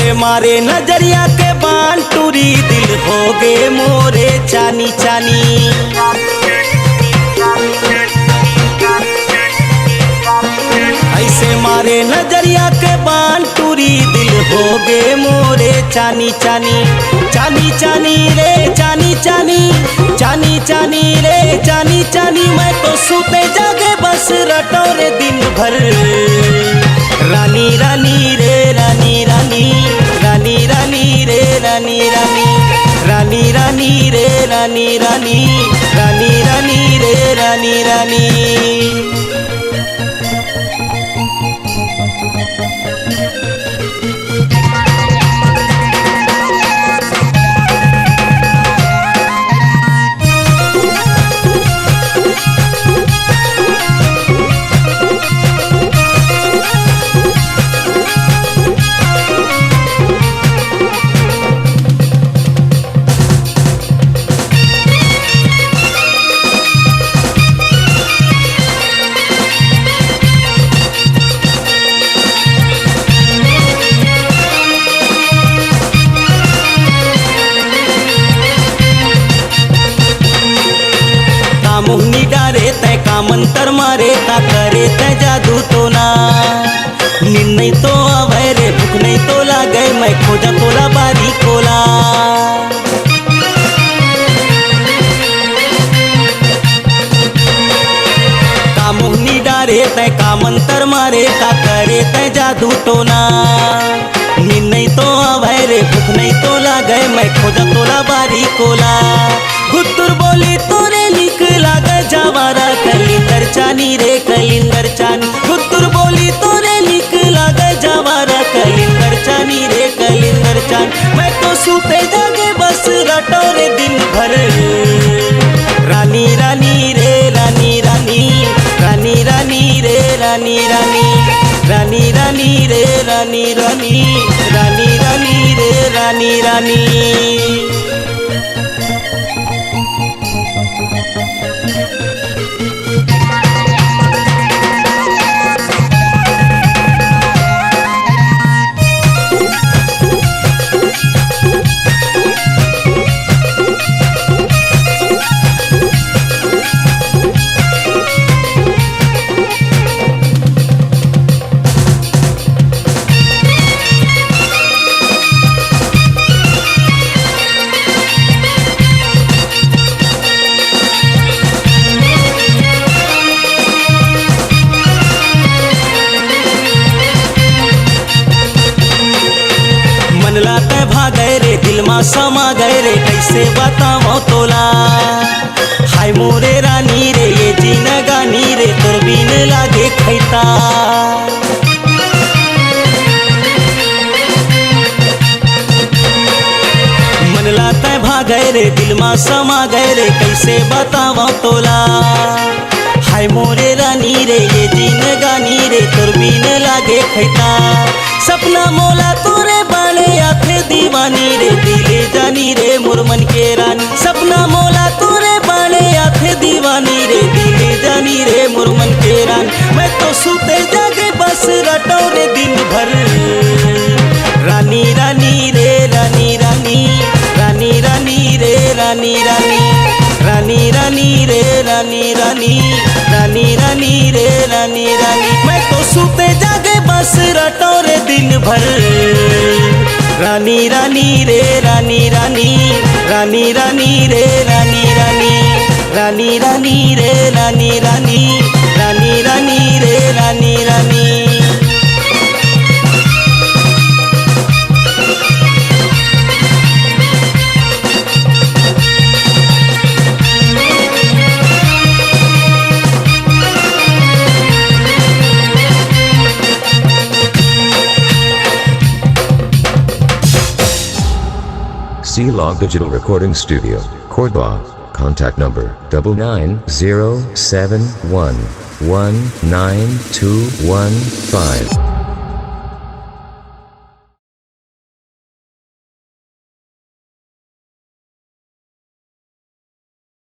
ऐसे मारे नजरिया के बान टूरी दिल हो गए मोरे चानी चानी। ऐसे मारे नजरिया के बान टूरी दिल हो गए मोरे चानी चानी। चानी चानी रे चानी चानी, चानी चानी रे चानी चानी। मैं तो सुते जागे बस रटो रे दिन भर। रानी रानी रे रानी रानी, रानी रानी रे रानी रानी, रानी रानी रे रानी रानी, रानी रानी रे रानी रानी। मोहनी डारे तय का मंतर मारे ता करे तय जादू तो ना। नींद नहीं तो आवे रे भूख नहीं तो लागे मैं खोजा तोला बारी कोला। का मोहनी डारे तय का मंतर मारे ता करे तय जादू तो ना। नींद नहीं तो आवे रे भूख नहीं तो लागे मैं खोजा तोला बारी कोला। गुत्तुर बोली तोरे लिख लागे जवारा कलिंदर चानी रे कलिंदर चानी। गुत्तुर बोली तोरे लिख लागे जवारा कलिंदर चानी रे कलिंदर चानी। मैं तो सूते जागे बस रटो रे दिन भर। रानी रानी रे रानी रानी, रानी रानी रे रानी रानी, रानी रानी रे रानी रानी, रानी रानी रे रानी रानी। भागे रे दिल में समा गए रे कैसे बताओ तोला। हाय मोरे रानी रे ये जीन गानी रे तोर बिन लागे खैता। मन लाता भागे रे दिल में समा गए रे कैसे बताओ तोला। हाय मोरे रानी रे ये जीन गानी रे तोर बिन लागे खैता। सपना मोला तोरे बाणे आखे दीवानी रे दिले जानी रे मुरमन के रानी। सपना मोला तोरे बाणे आखे दीवानी रे दिले जानी रे मुरमन के रानी। मैं तो सूते जागे बस रटो रे दिन भर। रानी रानी रे रानी रानी, रानी रानी रे रानी रानी, रानी रानी रे रानी रानी, रानी रानी रे रानी रानी। मैं तो सूते जागे बस रटो रे दिन भर। रानी रानी रे रानी रानी, रानी रानी रे रानी रानी, रानी रानी रे रानी रानी, रानी रानी रे रानी रानी। C-Log Digital Recording Studio, Cordoba. Contact number 99071192115.